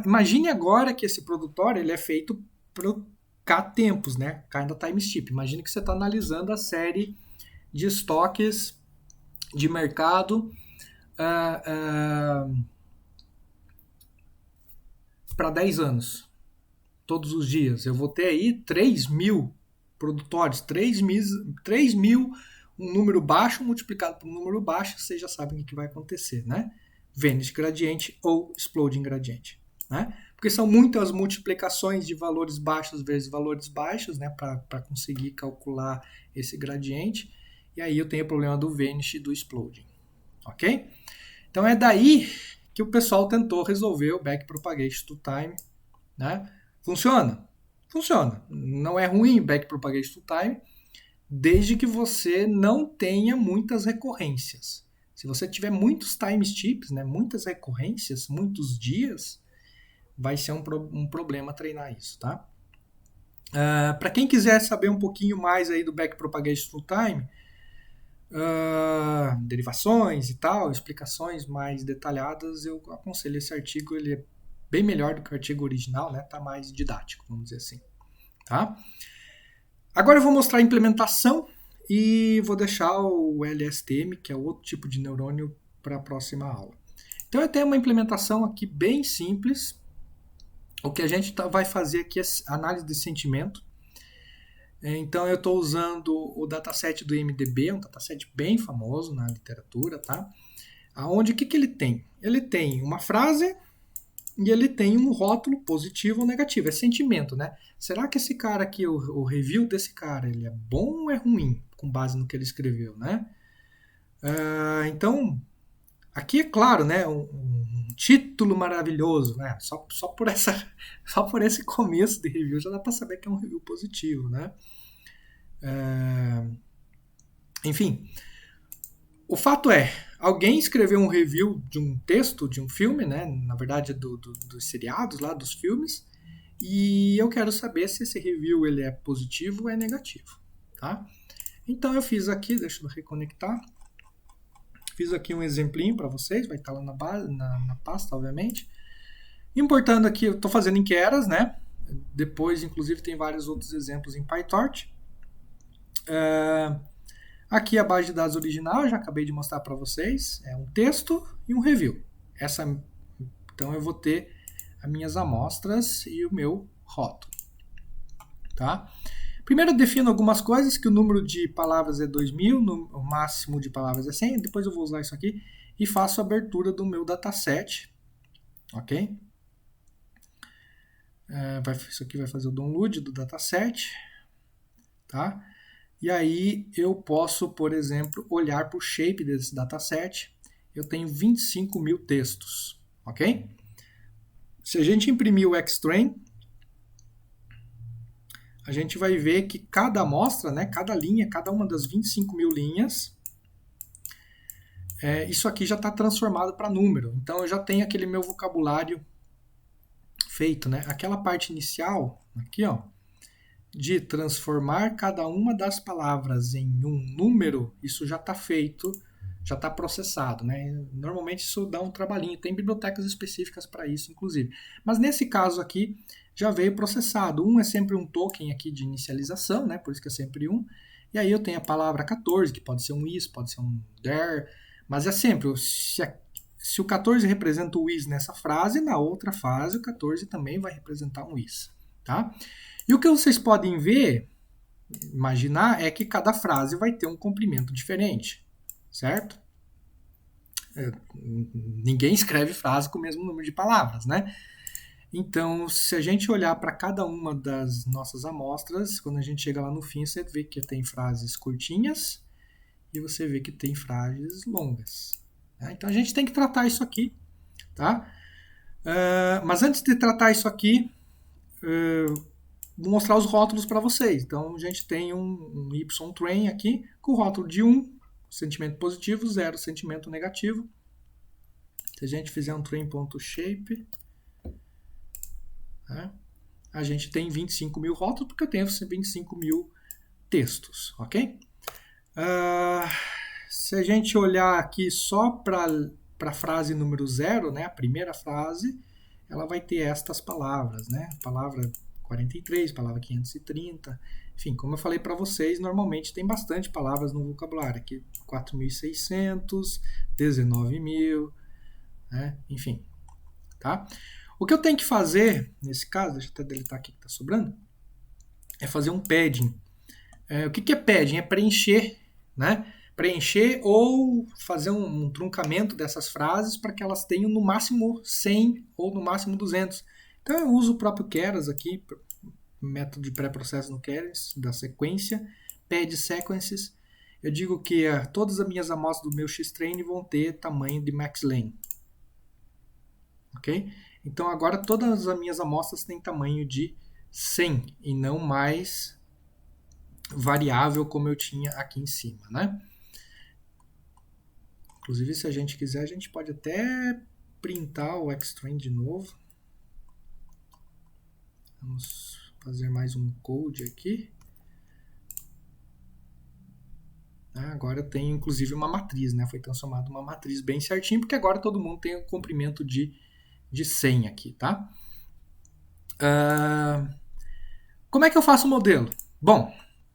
imagine agora que esse produtório ele é feito pro K tempos, né? Cada timestamp. Imagina que você está analisando a série de estoques de mercado para 10 anos. Todos os dias. Eu vou ter aí 3.000 produtores. 3.000, um número baixo multiplicado por um número baixo, vocês já sabem o que vai acontecer, né? Vanishing gradiente ou exploding gradiente, né? Porque são muitas multiplicações de valores baixos vezes valores baixos, né, para conseguir calcular esse gradiente. E aí eu tenho o problema do vanish e do exploding. Ok? Então é daí que o pessoal tentou resolver o backpropagation to time. Né? Funciona? Funciona. Não é ruim backpropagation to time, desde que você não tenha muitas recorrências. Se você tiver muitos timestamps, né, muitas recorrências, muitos dias, vai ser um problema treinar isso, tá? Para quem quiser saber um pouquinho mais aí do backpropagation through time, derivações e tal, explicações mais detalhadas, eu aconselho esse artigo, ele é bem melhor do que o artigo original, né? Tá mais didático, vamos dizer assim, tá? Agora eu vou mostrar a implementação e vou deixar o LSTM, que é outro tipo de neurônio, para a próxima aula. Então eu tenho uma implementação aqui bem simples. O que a gente vai fazer aqui é análise de sentimento. Então eu estou usando o dataset do IMDb, um dataset bem famoso na literatura, tá? Aonde o que ele tem? Ele tem uma frase e ele tem um rótulo positivo ou negativo, é sentimento, né? Será que esse cara aqui, o review desse cara, ele é bom ou é ruim, com base no que ele escreveu, né? Então, aqui é claro, né? Um título maravilhoso, né? Só por esse começo de review já dá para saber que é um review positivo, né? Enfim, o fato é, alguém escreveu um review de um texto, de um filme, né? Na verdade, dos seriados lá, dos filmes, e eu quero saber se esse review ele é positivo ou é negativo, tá? Então eu fiz aqui, deixa eu reconectar. Fiz aqui um exemplinho para vocês, vai estar lá na pasta, obviamente. Importando aqui, eu estou fazendo em Keras, né? Depois, inclusive, tem vários outros exemplos em PyTorch. Aqui a base de dados original, eu já acabei de mostrar para vocês, é um texto e um review. Então eu vou ter as minhas amostras e o meu rótulo. Tá? Primeiro eu defino algumas coisas, que o número de palavras é 2000, o máximo de palavras é 100, depois eu vou usar isso aqui e faço a abertura do meu dataset. Ok? Isso aqui vai fazer o download do dataset. Tá? E aí eu posso, por exemplo, olhar para o shape desse dataset. Eu tenho 25 mil textos. Ok? Se a gente imprimir o Xtrain, a gente vai ver que cada amostra, né, cada linha, cada uma das 25 mil linhas, isso aqui já está transformado para número. Então eu já tenho aquele meu vocabulário feito, né? Aquela parte inicial, aqui, ó, de transformar cada uma das palavras em um número, isso já está feito, já está processado, né? Normalmente isso dá um trabalhinho, tem bibliotecas específicas para isso, inclusive. Mas nesse caso aqui, já veio processado. É sempre um token aqui de inicialização, né? Por isso que é sempre 1. E aí eu tenho a palavra 14, que pode ser um is, pode ser um there, mas é sempre, se o 14 representa o is nessa frase, na outra frase o 14 também vai representar um is, tá? E o que vocês podem ver, imaginar, é que cada frase vai ter um comprimento diferente, certo? Ninguém escreve frase com o mesmo número de palavras, né? Então, se a gente olhar para cada uma das nossas amostras, quando a gente chega lá no fim, você vê que tem frases curtinhas e você vê que tem frases longas. Tá? Então, a gente tem que tratar isso aqui. Tá? Mas antes de tratar isso aqui, vou mostrar os rótulos para vocês. Então, a gente tem um YTrain aqui com o rótulo de 1, sentimento positivo, 0, sentimento negativo. Se a gente fizer um train.shape, a gente tem 25 mil rótulos, porque eu tenho 25 mil textos, ok? Se a gente olhar aqui só para a frase número 0, né, a primeira frase, ela vai ter estas palavras, né? Palavra 43, palavra 530, enfim, como eu falei para vocês, normalmente tem bastante palavras no vocabulário, aqui 4.600, 19.000, né? Enfim, tá? O que eu tenho que fazer, nesse caso, deixa eu até deletar aqui que está sobrando, é fazer um padding. O que é padding? É preencher, né? Preencher ou fazer um truncamento dessas frases para que elas tenham no máximo 100 ou no máximo 200. Então eu uso o próprio Keras aqui, método de pré-processo no Keras, da sequência, pad sequences. Eu digo que todas as minhas amostras do meu Xtrain vão ter tamanho de maxlen. Ok? Então agora todas as minhas amostras têm tamanho de 100 e não mais variável como eu tinha aqui em cima, né? Inclusive, se a gente quiser, a gente pode até printar o Xtrain de novo. Vamos fazer mais um code aqui. Agora tem inclusive uma matriz, né? Foi transformada uma matriz bem certinho, porque agora todo mundo tem um comprimento de 100 aqui, tá? Como é que eu faço o modelo? Bom,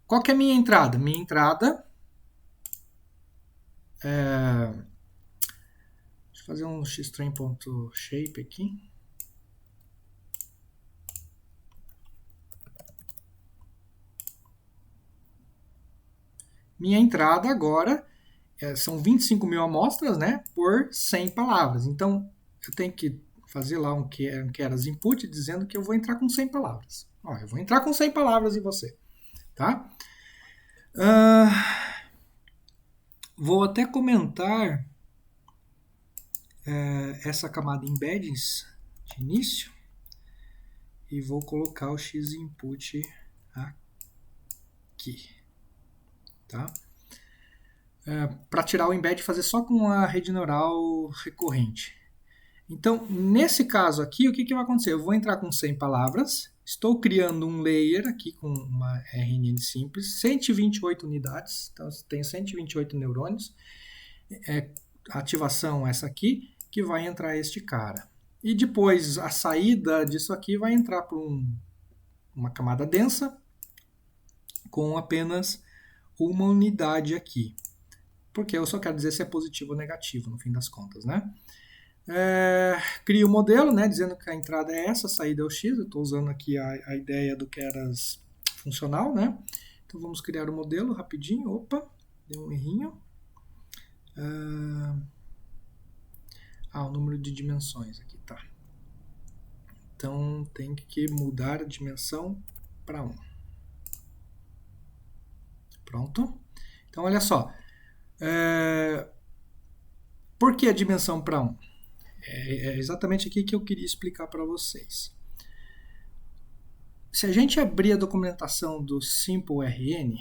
qual que é a minha entrada? Minha entrada deixa eu fazer um xtrain.shape aqui. Minha entrada agora são 25 mil amostras, né, por 100 palavras. Então, eu tenho que fazer lá um keras input dizendo que eu vou entrar com 100 palavras. Ó, eu vou entrar com 100 palavras em você. Tá? Vou até comentar essa camada embeddings de início e vou colocar o xinput aqui. Tá? Para tirar o embed e fazer só com a rede neural recorrente. Então, nesse caso aqui, o que vai acontecer? Eu vou entrar com 100 palavras, estou criando um layer aqui com uma RNN simples, 128 unidades, então eu tenho 128 neurônios, a ativação essa aqui, que vai entrar este cara. E depois, a saída disso aqui vai entrar para uma camada densa, com apenas uma unidade aqui, porque eu só quero dizer se é positivo ou negativo, no fim das contas, né? Crio o modelo, né, dizendo que a entrada é essa, a saída é o x. Eu estou usando aqui a ideia do keras funcional, né? Então vamos criar o modelo rapidinho. Opa, deu um errinho. O número de dimensões aqui, tá. Então tem que mudar a dimensão para 1. Pronto. Então olha só. Por que a dimensão para 1? É exatamente aqui que eu queria explicar para vocês. Se a gente abrir a documentação do SimpleRN,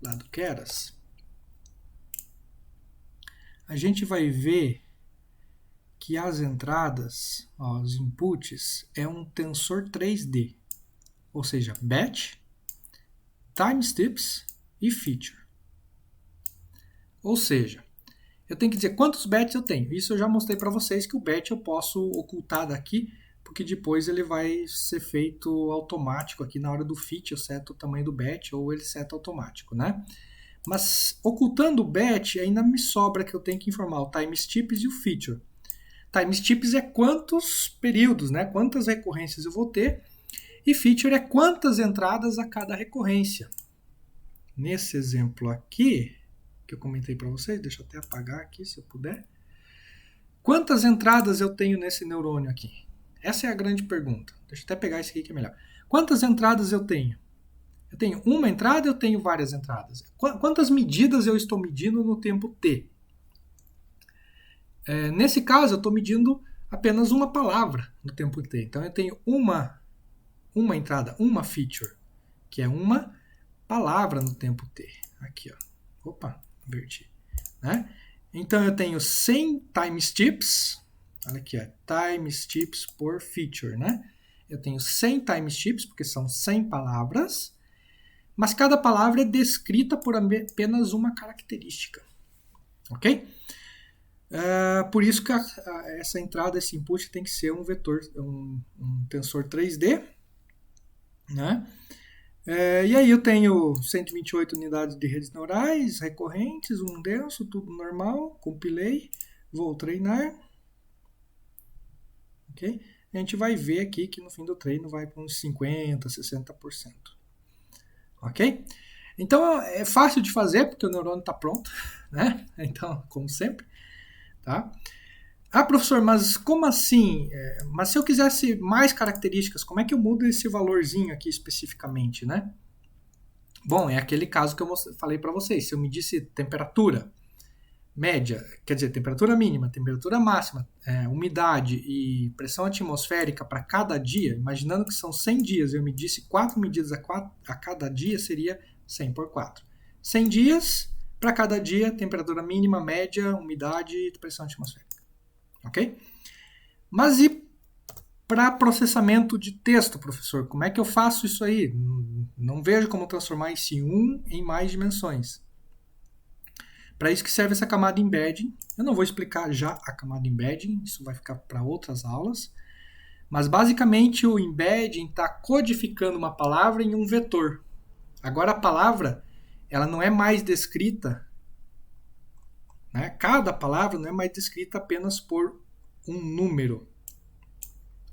lá do Keras, a gente vai ver que as entradas, os inputs, é um tensor 3D, ou seja, batch, timesteps e feature. Ou seja, eu tenho que dizer quantos batches eu tenho. Isso eu já mostrei para vocês que o batch eu posso ocultar daqui, porque depois ele vai ser feito automático aqui na hora do fit. Eu seto o tamanho do batch ou ele seta automático, né? Mas ocultando o batch, ainda me sobra que eu tenho que informar o timesteps e o feature. Timesteps é quantos períodos, né? Quantas recorrências eu vou ter. E feature é quantas entradas a cada recorrência. Nesse exemplo aqui, que eu comentei para vocês, deixa eu até apagar aqui se eu puder. Quantas entradas eu tenho nesse neurônio aqui? Essa é a grande pergunta. Deixa eu até pegar esse aqui que é melhor. Quantas entradas eu tenho? Eu tenho uma entrada, eu tenho várias entradas. Quantas medidas eu estou medindo no tempo t? Nesse caso, eu estou medindo apenas uma palavra no tempo t. Então, eu tenho uma entrada, uma feature, que é uma palavra no tempo t. Aqui, ó. Opa, inverti. Né? Então, eu tenho 100 timesteps. Olha aqui, ó, timesteps por feature. Né? Eu tenho 100 timesteps, porque são 100 palavras. Mas cada palavra é descrita por apenas uma característica. Ok? Por isso que essa entrada, esse input tem que ser um vetor, um tensor 3D. Né? E aí eu tenho 128 unidades de redes neurais recorrentes, um denso, tudo normal, compilei, vou treinar. Okay? A gente vai ver aqui que no fim do treino vai para uns 50%, 60%. Ok? Então é fácil de fazer porque o neurônio está pronto, né? Então, como sempre. Tá? Professor, mas como assim? Mas se eu quisesse mais características, como é que eu mudo esse valorzinho aqui especificamente, né? Bom, é aquele caso que eu falei para vocês. Se eu medisse temperatura média, quer dizer, temperatura mínima, temperatura máxima, umidade e pressão atmosférica para cada dia, imaginando que são 100 dias, eu medisse 4 medidas a cada dia, seria 100 por 4. 100 dias, para cada dia, temperatura mínima, média, umidade e pressão atmosférica. Ok? Mas e para processamento de texto, professor? Como é que eu faço isso aí? Não vejo como transformar esse 1 em mais dimensões. Para isso que serve essa camada embedding. Eu não vou explicar já a camada embedding, isso vai ficar para outras aulas. Mas basicamente o embedding está codificando uma palavra em um vetor. Agora a palavra ela não é mais descrita, né? Cada palavra não é mais descrita apenas por um número,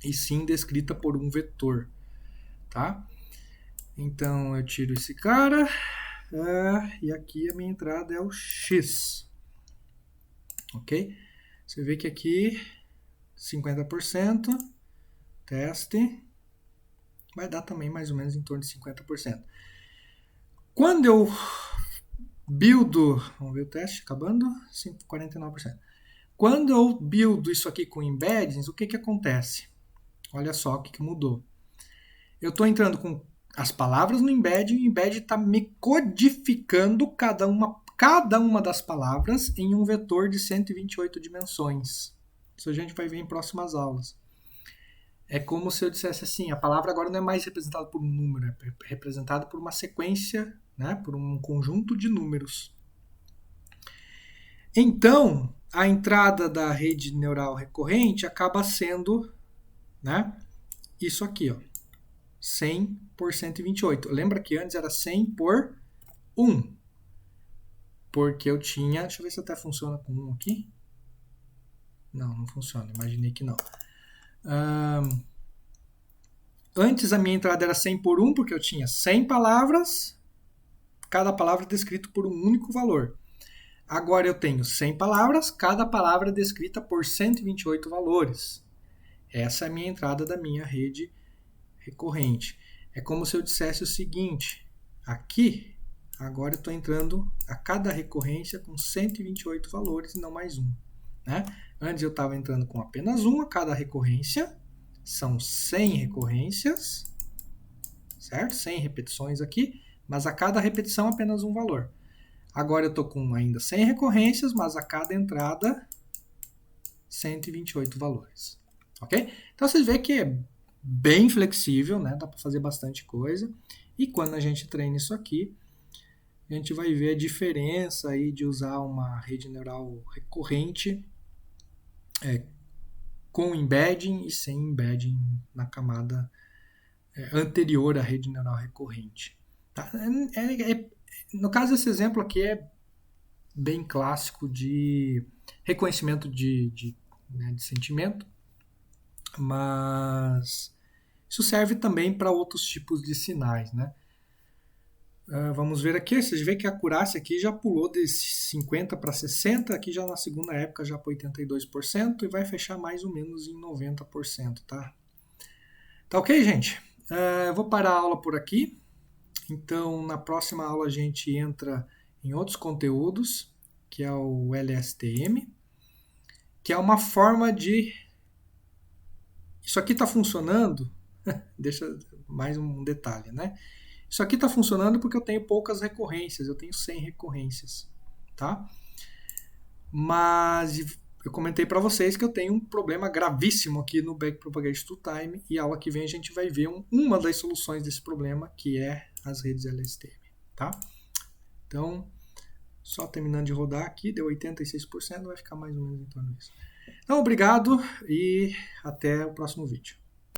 e sim descrita por um vetor. Tá? Então eu tiro esse cara. E aqui a minha entrada é o X. Ok? Você vê que aqui 50%, teste, vai dar também mais ou menos em torno de 50%. Quando eu buildo, vamos ver o teste acabando, 49%. Quando eu buildo isso aqui com embeddings, o que acontece? Olha só o que mudou. Eu estou entrando com as palavras no embedding, e o embedding está me codificando cada uma das palavras em um vetor de 128 dimensões. Isso a gente vai ver em próximas aulas. É como se eu dissesse assim, a palavra agora não é mais representada por um número, é representada por uma sequência, né, por um conjunto de números. Então, a entrada da rede neural recorrente acaba sendo, né, isso aqui, ó, 100 por 128. Lembra que antes era 100 por 1. Porque eu tinha... Deixa eu ver se até funciona com 1 aqui. Não funciona. Imaginei que não. Antes a minha entrada era 100 por 1, porque eu tinha 100 palavras, cada palavra descrita por um único valor. Agora eu tenho 100 palavras, cada palavra descrita por 128 valores. Essa é a minha entrada da minha rede recorrente. É como se eu dissesse o seguinte, aqui, agora eu estou entrando a cada recorrência com 128 valores e não mais um. Né? Antes eu estava entrando com apenas um a cada recorrência, são 100 recorrências, certo? 100 repetições aqui, mas a cada repetição apenas um valor. Agora eu estou com ainda 100 recorrências, mas a cada entrada 128 valores. Ok? Então vocês veem que é bem flexível, né? Dá para fazer bastante coisa. E quando a gente treina isso aqui, a gente vai ver a diferença aí de usar uma rede neural recorrente com embedding e sem embedding na camada anterior à rede neural recorrente. Tá? No caso, esse exemplo aqui é bem clássico de reconhecimento de sentimento, mas isso serve também para outros tipos de sinais, né? Vamos ver aqui, vocês veem que a acurácia aqui já pulou de 50 para 60, aqui já na segunda época já para 82% e vai fechar mais ou menos em 90%, tá? Tá ok, gente? Eu vou parar a aula por aqui. Então, na próxima aula a gente entra em outros conteúdos, que é o LSTM, que é uma forma de... Isso aqui está funcionando, deixa mais um detalhe, né? Isso aqui está funcionando porque eu tenho poucas recorrências, eu tenho 100 recorrências, tá? Mas eu comentei para vocês que eu tenho um problema gravíssimo aqui no Backpropagation to Time e a aula que vem a gente vai ver uma das soluções desse problema, que é as redes LSTM, tá? Então, só terminando de rodar aqui, deu 86%, vai ficar mais ou menos em torno disso. Então, obrigado e até o próximo vídeo.